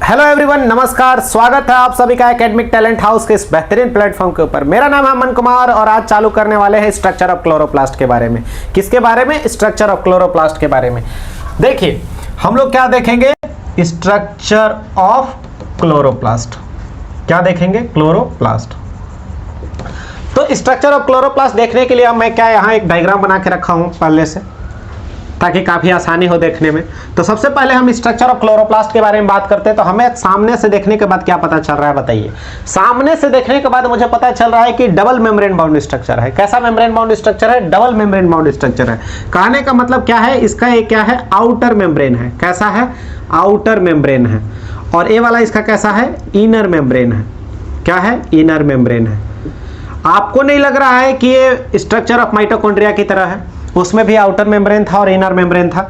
Hello everyone, नमस्कार। स्वागत है आप सभी का एकेडमिक टैलेंट हाउस के इस बेहतरीन प्लेटफॉर्म के ऊपर। मेरा नाम है अमन कुमार और आज चालू करने वाले हैं स्ट्रक्चर ऑफ क्लोरोप्लास्ट के बारे में। किसके बारे में? स्ट्रक्चर ऑफ क्लोरोप्लास्ट के बारे में। देखिए हम लोग क्या देखेंगे, स्ट्रक्चर ऑफ क्लोरोप्लास्ट। क्या देखेंगे? क्लोरोप्लास्ट। तो स्ट्रक्चर ऑफ क्लोरोप्लास्ट देखने के लिए अब मैं क्या यहाँ एक डायग्राम बना के रखा हूँ पहले से, ताकि काफ़ी आसानी हो देखने में। तो सबसे पहले हम स्ट्रक्चर ऑफ क्लोरोप्लास्ट के बारे में बात करते हैं। तो हमें सामने से देखने के बाद क्या पता चल रहा है, बताइए। सामने से देखने के बाद मुझे पता चल रहा है कि डबल मेम्ब्रेन बाउंड स्ट्रक्चर है। कैसा मेम्ब्रेन बाउंड स्ट्रक्चर है? डबल मेम्ब्रेन बाउंड स्ट्रक्चर है। कहने का मतलब क्या है, इसका एक क्या है, आउटर मेम्ब्रेन है। कैसा है? आउटर मेम्ब्रेन है। और ये वाला इसका कैसा है? इनर मेम्ब्रेन है। क्या है? इनर मेम्ब्रेन है। आपको नहीं लग रहा है कि ये स्ट्रक्चर ऑफ माइटोकॉन्ड्रिया की तरह है? उसमें भी आउटर मेम्ब्रेन था और इनर मेम्ब्रेन था।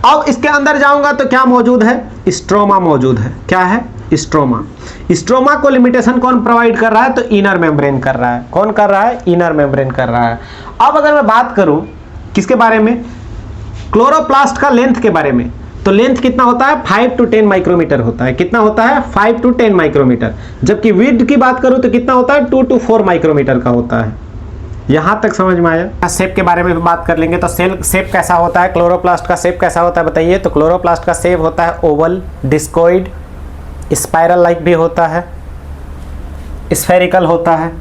अब इसके अंदर जाऊंगा तो क्या मौजूद है? स्ट्रोमा मौजूद है। क्या है? स्ट्रोमा। स्ट्रोमा को लिमिटेशन कौन प्रोवाइड कर रहा है? तो इनर मेम्ब्रेन कर रहा है। कौन कर रहा है? इनर मेम्ब्रेन कर रहा है। अब अगर मैं बात करूं किसके बारे में, क्लोरोप्लास्ट का लेंथ के बारे में, तो लेंथ कितना होता है? 5 to 10 माइक्रोमीटर होता है। कितना होता है? 5 to 10 माइक्रोमीटर। जबकि विड्थ की बात करूं तो कितना होता है? 2 to 4 माइक्रोमीटर का होता है। यहां तक समझ में आया? शेप के बारे में भी बात कर लेंगे। तो सेल शेप कैसा होता है, क्लोरोप्लास्ट का शेप कैसा होता है बताइए। तो क्लोरोप्लास्ट का शेप होता है ओवल, डिस्कोइड, स्पाइरल लाइक भी होता है, स्फेरिकल होता है।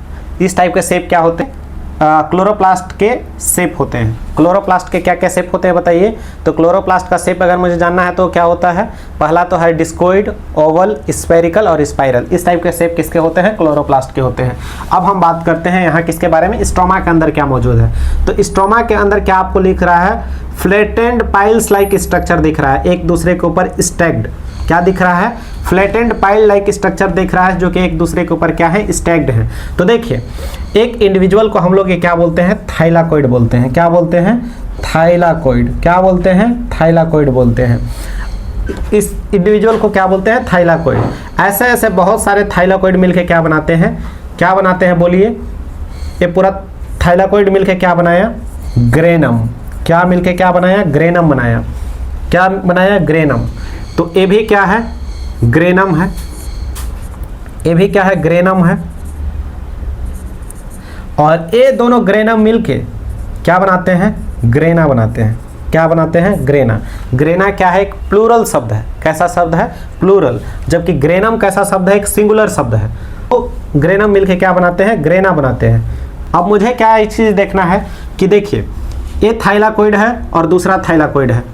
इस टाइप के शेप क्या होते हैं? क्लोरोप्लास्ट के शेप होते हैं। क्लोरोप्लास्ट के क्या क्या शेप होते हैं बताइए। तो क्लोरोप्लास्ट का शेप अगर मुझे जानना है तो क्या होता है, पहला तो है डिस्कोइड, ओवल, स्फेरिकल और स्पाइरल। इस टाइप के शेप किसके होते हैं? क्लोरोप्लास्ट के होते हैं। अब हम बात करते हैं यहाँ किसके बारे में, स्ट्रोमा के अंदर क्या मौजूद है। तो स्ट्रोमा के अंदर क्या आपको लिख रहा है? फ्लैटेंड पाइल्स लाइक स्ट्रक्चर दिख रहा है, एक दूसरे के ऊपर स्टैक्ड। क्या दिख रहा है? फ्लैटेंड पाइल लाइक स्ट्रक्चर दिख रहा है, जो कि एक दूसरे के ऊपर क्या है? स्टैक्ड है। तो देखिए एक इंडिविजुअल को हम लोग ये क्या बोलते हैं? थाइलाकोइड बोलते हैं। क्या बोलते हैं? थाइलाकोइड। क्या बोलते हैं? थाइलाकोइड बोलते हैं। इस इंडिविजुअल को क्या बोलते हैं? थाइलाकोइड। ऐसे ऐसे बहुत सारे थाइलाकोइड मिलके क्या बनाते हैं? क्या बनाते हैं बोलिए। ये पूरा थाइलाकोइड मिलके क्या बनाया? ग्रेनम। क्या मिलके क्या बनाया? ग्रेनम बनाया। क्या बनाया? ग्रेनम। तो ये भी क्या है? ग्रेनम है। ये भी क्या है? ग्रेनम है। और ये दोनों ग्रेनम मिलके क्या बनाते हैं? ग्रेना बनाते हैं। क्या बनाते हैं? ग्रेना। ग्रेना क्या है? एक प्लूरल शब्द है। कैसा शब्द है? प्लूरल। जबकि ग्रेनम कैसा शब्द है? एक सिंगुलर शब्द है। तो ग्रेनम मिलके क्या बनाते हैं? ग्रेना बनाते हैं। अब मुझे क्या एक चीज देखना है कि देखिए ये थाइलाकोइड है और दूसरा थाइलाकोइड है।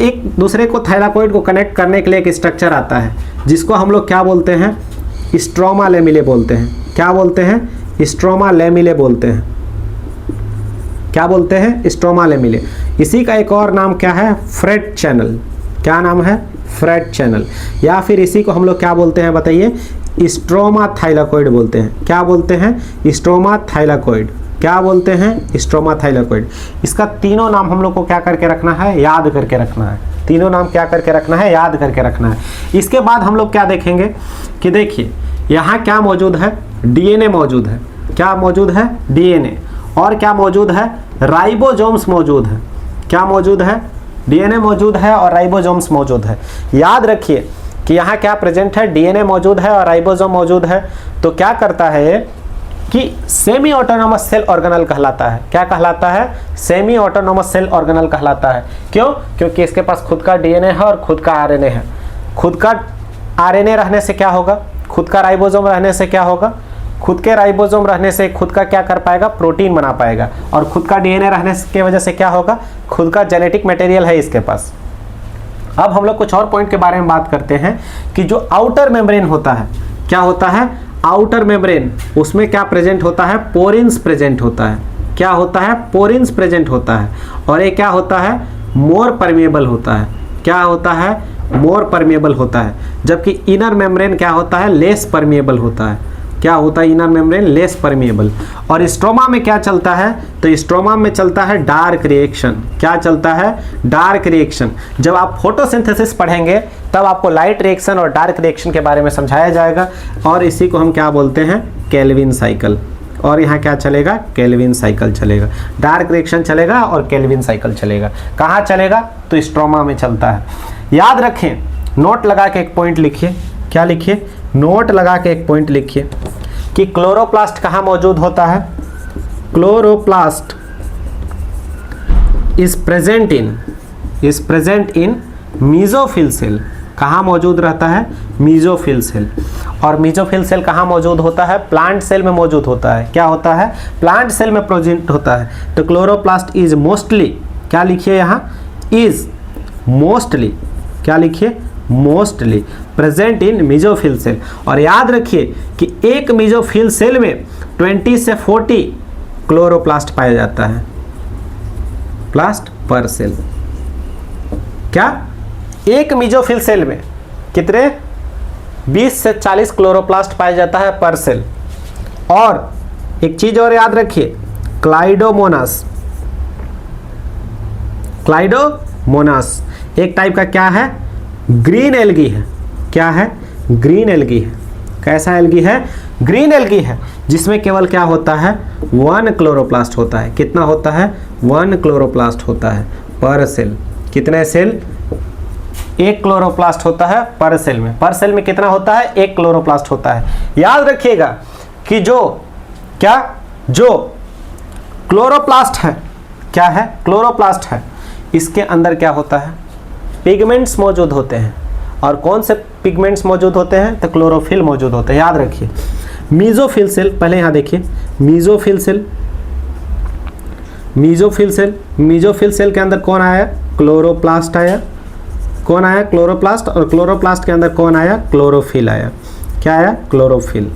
एक दूसरे को थाइलाकोइड को कनेक्ट करने के लिए एक स्ट्रक्चर आता है जिसको हम लोग क्या बोलते हैं? स्ट्रोमा लेमिले बोलते हैं। क्या बोलते हैं? स्ट्रोमा लेमिले बोलते हैं। क्या बोलते हैं? Stroma lamellae. इसी का एक और नाम क्या है? Freight channel. क्या नाम है? Freight channel. या फिर इसी को हम लोग क्या बोलते हैं बताइए? स्ट्रोमा थाइलाकोइड बोलते हैं। क्या बोलते हैं? Stroma thylakoid. क्या बोलते हैं? Stroma thylakoid. इसका तीनों नाम हम लोग को क्या करके रखना है? याद करके रखना है। तीनों नाम क्या करके रखना है? याद करके रखना है। इसके बाद हम लोग क्या देखेंगे कि देखिए यहाँ क्या मौजूद है? डीएनए मौजूद है। क्या मौजूद है? डीएनए। और क्या मौजूद है? राइबोसोम्स मौजूद है। क्या मौजूद है? डीएनए मौजूद है और राइबोसोम्स मौजूद है। याद रखिए कि यहाँ क्या प्रेजेंट है? डीएनए मौजूद है और राइबोसोम मौजूद है। तो क्या करता है कि सेमी ऑटोनोमस सेल ऑर्गेनल कहलाता है। क्या कहलाता है? सेमी ऑटोनोमस सेल ऑर्गेनल कहलाता है। क्यों? क्योंकि इसके पास खुद का डीएनए है और खुद का आरएनए है। खुद का आरएनए रहने से क्या होगा? खुद का राइबोसोम रहने से क्या होगा? खुद के राइबोसोम रहने से खुद का क्या कर पाएगा? प्रोटीन बना पाएगा। और खुद का डीएनए रहने की वजह से क्या होगा? खुद का जेनेटिक मटेरियल है इसके पास। अब हम लोग कुछ और पॉइंट के बारे में बात करते हैं कि जो आउटर मेम्ब्रेन होता है, क्या होता है? आउटर मेम्ब्रेन, उसमें क्या प्रेजेंट होता है? पोरिन्स प्रेजेंट होता है। क्या होता है? पोरिन्स प्रेजेंट होता है। और ये क्या होता है? मोर परमिएबल होता है। क्या होता है? मोर परमिएबल होता है। जबकि इनर मेम्ब्रेन क्या होता है? लेस परमिएबल होता है। क्या होता है? Inner membrane less permeable. और स्ट्रोमा में क्या चलता है? तो स्ट्रोमा में चलता है डार्क रिएक्शन। क्या चलता है? Dark reaction. जब आप फोटोसिंथेसिस पढ़ेंगे तब आपको लाइट रिएक्शन और डार्क रिएक्शन के बारे में समझाया जाएगा। और इसी को हम क्या बोलते हैं? Calvin cycle. और यहाँ क्या चलेगा? केल्विन साइकिल चलेगा। डार्क रिएक्शन चलेगा और केल्विन साइकिल चलेगा। कहाँ चलेगा? तो स्ट्रोमा में चलता है। याद रखें नोट लगा के एक पॉइंट लिखिए। क्या लिखिए? नोट लगा के एक पॉइंट लिखिए कि क्लोरोप्लास्ट कहाँ मौजूद होता है? Chloroplast is present in mesophyll cell. कहाँ मौजूद रहता है? Mesophyll cell. और मीजोफिल सेल कहाँ मौजूद होता है? प्लांट सेल में मौजूद होता है। क्या होता है? प्लांट सेल में प्रेजेंट होता है। तो क्लोरोप्लास्ट इज मोस्टली, क्या लिखिए यहाँ? इज मोस्टली, क्या लिखिए? Mostly present in mesophyll cell. और याद रखिए कि एक मीजोफिल सेल में 20 से 40 क्लोरोप्लास्ट पाया जाता है, प्लास्ट पर सेल। क्या? एक मीजोफिल सेल में कितने? 20 से 40 क्लोरोप्लास्ट पाया जाता है पर सेल। और एक चीज और याद रखिए, क्लाइडोमोनास एक टाइप का क्या है? ग्रीन एल्गी है। क्या है? ग्रीन एल्गी है। कैसा एल्गी है? ग्रीन एल्गी है, जिसमें केवल क्या होता है? 1 क्लोरोप्लास्ट होता है। कितना होता है? 1 क्लोरोप्लास्ट होता है पर सेल। कितने सेल? 1 क्लोरोप्लास्ट होता है पर सेल में। पर सेल में कितना होता है? 1 क्लोरोप्लास्ट होता है। याद रखिएगा कि जो क्लोरोप्लास्ट है, क्या है? क्लोरोप्लास्ट है, इसके अंदर क्या होता है? पिगमेंट्स मौजूद होते हैं। और कौन से पिगमेंट्स मौजूद होते हैं? तो क्लोरोफिल मौजूद होते हैं। याद रखिए। मीजोफिल सेल, पहले यहाँ देखिए, मीजोफिल सेल के अंदर कौन आया? क्लोरोप्लास्ट आया। कौन आया? क्लोरोप्लास्ट। और क्लोरोप्लास्ट के अंदर कौन आया? क्लोरोफिल आया। क्या आया? क्लोरोफिल।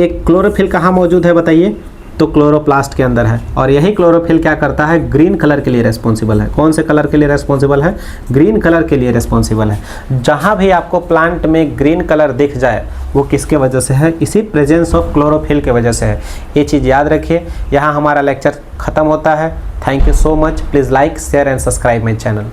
एक क्लोरोफिल कहाँ मौजूद है बताइए? तो क्लोरोप्लास्ट के अंदर है। और यही क्लोरोफिल क्या करता है? ग्रीन कलर के लिए रेस्पॉन्सिबल है। कौन से कलर के लिए रेस्पॉन्सिबल है? ग्रीन कलर के लिए रेस्पॉन्सिबल है। जहाँ भी आपको प्लांट में ग्रीन कलर दिख जाए वो किसके वजह से है? इसी प्रेजेंस ऑफ क्लोरोफिल के वजह से है। ये चीज़ याद रखिए। यहाँ हमारा लेक्चर खत्म होता है। Thank you so much. Please like, share and subscribe my channel.